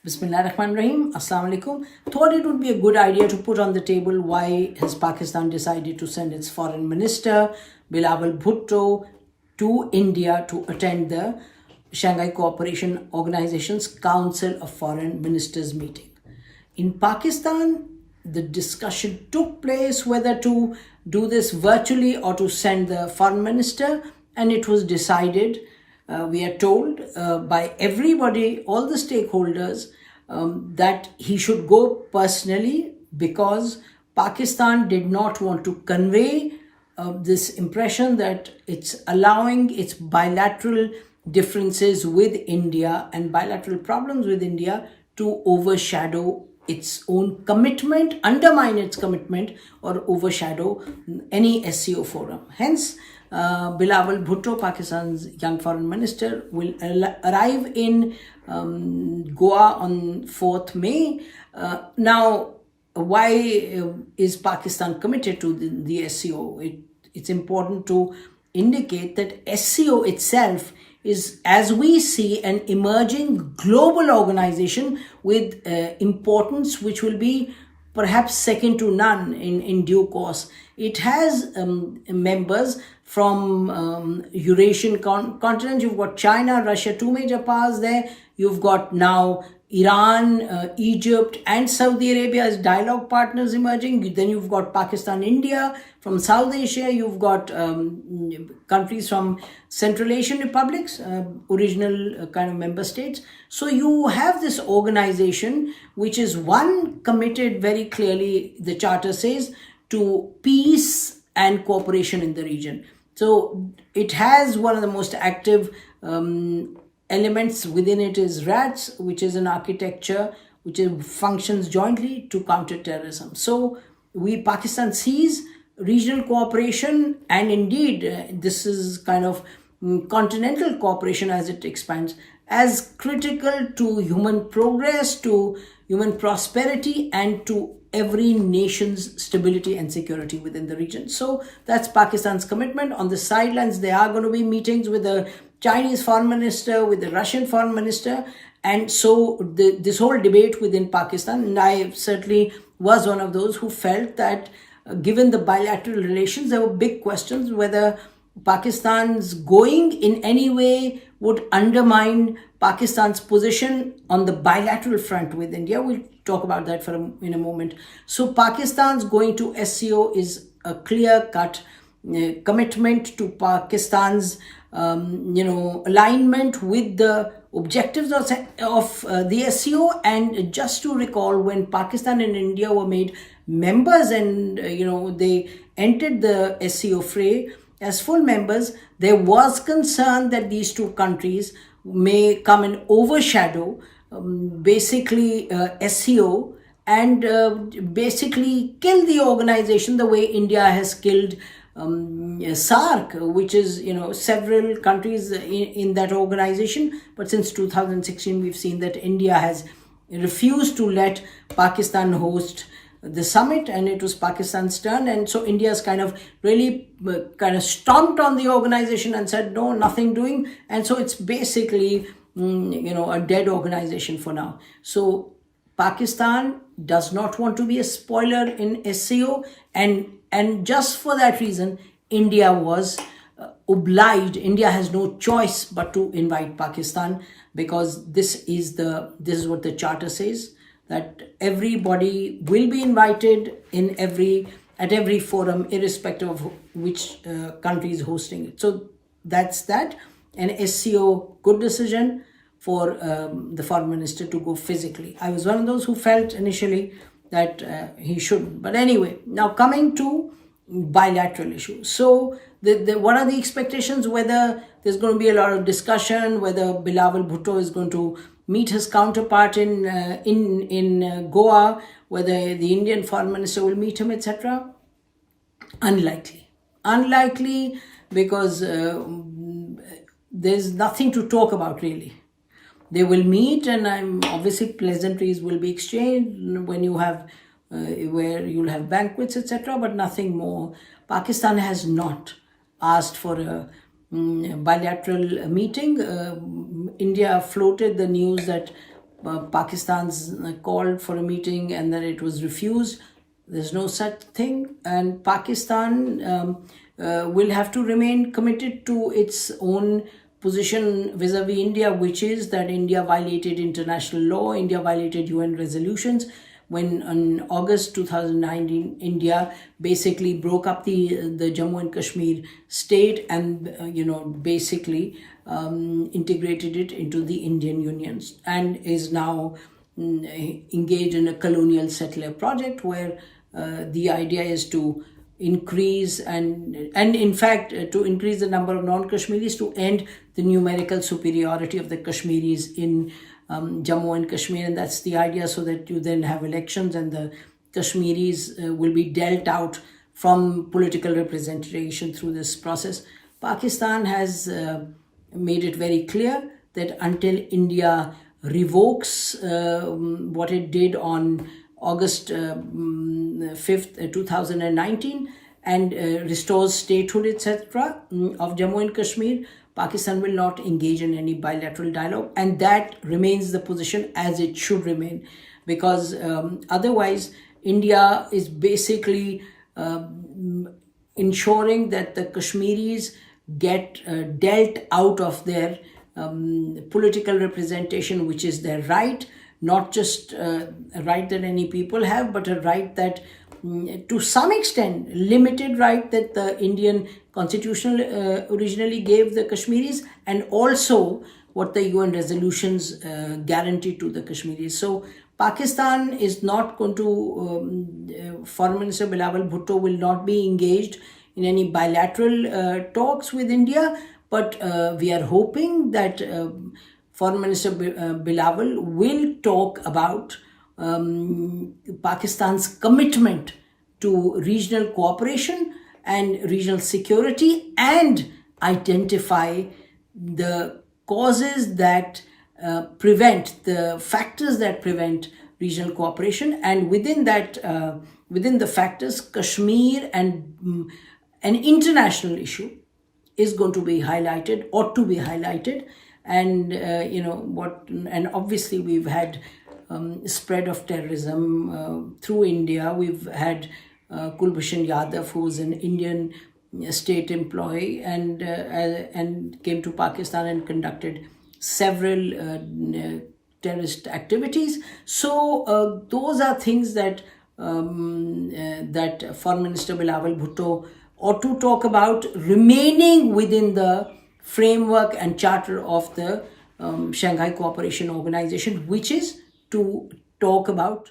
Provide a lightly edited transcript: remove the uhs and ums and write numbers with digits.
Bismillahirrahmanirrahim. Assalamu alaikum. Thought it would be a good idea to put on the table why has Pakistan decided to send its foreign minister, Bilawal Bhutto, to India to attend the Shanghai Cooperation Organization's Council of Foreign Ministers meeting. In Pakistan, the discussion took place whether to do this virtually or to send the foreign minister, and it was decided, we are told, by everybody, all the stakeholders, that he should go personally because Pakistan did not want to convey this impression that it's allowing its bilateral differences with India and bilateral problems with India to overshadow its own commitment, undermine its commitment, or overshadow any SCO forum. Hence, Bilawal Bhutto, Pakistan's young foreign minister, will arrive in Goa on 4th May. Now, why is Pakistan committed to the SCO? It's important to indicate that SCO itself is, as we see, an emerging global organization with importance which will be perhaps second to none in due course. It has members from Eurasian continent. You've got China, Russia, two major powers there. You've got now Iran, Egypt, and Saudi Arabia as dialogue partners emerging. Then you've got Pakistan, India. From South Asia, you've got countries from Central Asian republics, original kind of member states. So you have this organization which is one committed very clearly, the charter says, to peace and cooperation in the region. So it has one of the most active elements within it is RATS, which is an architecture which functions jointly to counter terrorism. So Pakistan sees regional cooperation, and indeed this is kind of continental cooperation as it expands, as critical to human progress, to human prosperity, and to every nation's stability and security within the region. So that's Pakistan's commitment. On the sidelines, there are going to be meetings with the Chinese foreign minister, with the Russian foreign minister, and so this whole debate within Pakistan, and I certainly was one of those who felt that given the bilateral relations, there were big questions whether Pakistan's going in any way would undermine Pakistan's position on the bilateral front with India. We'll talk about that in a moment. So Pakistan's going to SCO is a clear-cut commitment to Pakistan's alignment with the objectives of the SCO. And just to recall, when Pakistan and India were made members and they entered the SCO fray as full members, there was concern that these two countries may come and overshadow basically SCO and basically kill the organization the way India has killed SAARC, which is several countries in that organization. But since 2016, we've seen that India has refused to let Pakistan host the summit, and it was Pakistan's turn, and so India's kind of really stomped on the organization and said no, nothing doing, and so it's basically a dead organization for now. So Pakistan does not want to be a spoiler in SCO, and just for that reason, India was obliged. India has no choice but to invite Pakistan, because this is what the charter says, that everybody will be invited at every forum, irrespective of which country is hosting it. So that's that. An SCO good decision for the foreign minister to go physically. I was one of those who felt initially that he shouldn't. But anyway, now coming to bilateral issues. So what are the expectations? Whether there's going to be a lot of discussion, whether Bilawal Bhutto is going to meet his counterpart in Goa, whether the Indian foreign minister will meet him, etc. Unlikely, because there's nothing to talk about really. They will meet, and obviously pleasantries will be exchanged when you have where you'll have banquets, etc., but nothing more. Pakistan has not asked for a bilateral meeting. India floated the news that Pakistan's called for a meeting and then it was refused. There's no such thing, and Pakistan will have to remain committed to its own position vis-a-vis India, which is that India violated international law, India violated UN resolutions. When in August 2019, India basically broke up the Jammu and Kashmir state and basically integrated it into the Indian Union, and is now engaged in a colonial settler project where the idea is to increase and in fact to increase the number of non-Kashmiris, to end the numerical superiority of the Kashmiris in Jammu and Kashmir, and that's the idea, so that you then have elections and the Kashmiris will be dealt out from political representation through this process. Pakistan has made it very clear that until India revokes what it did on August 5th, 2019 and restores statehood, etc. of Jammu and Kashmir, Pakistan will not engage in any bilateral dialogue, and that remains the position as it should remain, because otherwise India is basically ensuring that the Kashmiris get dealt out of their political representation, which is their right, not just a right that any people have, but a right that to some extent limited right that the Indian constitution originally gave the Kashmiris, and also what the UN resolutions guarantee to the Kashmiris. So Pakistan is not going to, Foreign Minister Bilawal Bhutto will not be engaged in any bilateral talks with India, but we are hoping that Foreign Minister Bilawal will talk about Pakistan's commitment to regional cooperation and regional security, and identify the causes that prevent, the factors that prevent regional cooperation, and within that, within the factors, Kashmir and an international issue is going to be highlighted, ought to be highlighted, and and obviously we've had spread of terrorism through India. We've had Kulbhushan Yadav, who's an Indian state employee, and came to Pakistan and conducted several terrorist activities. So those are things that that Foreign Minister Bilawal Bhutto ought to talk about, remaining within the framework and charter of the Shanghai Cooperation Organization, which is to talk about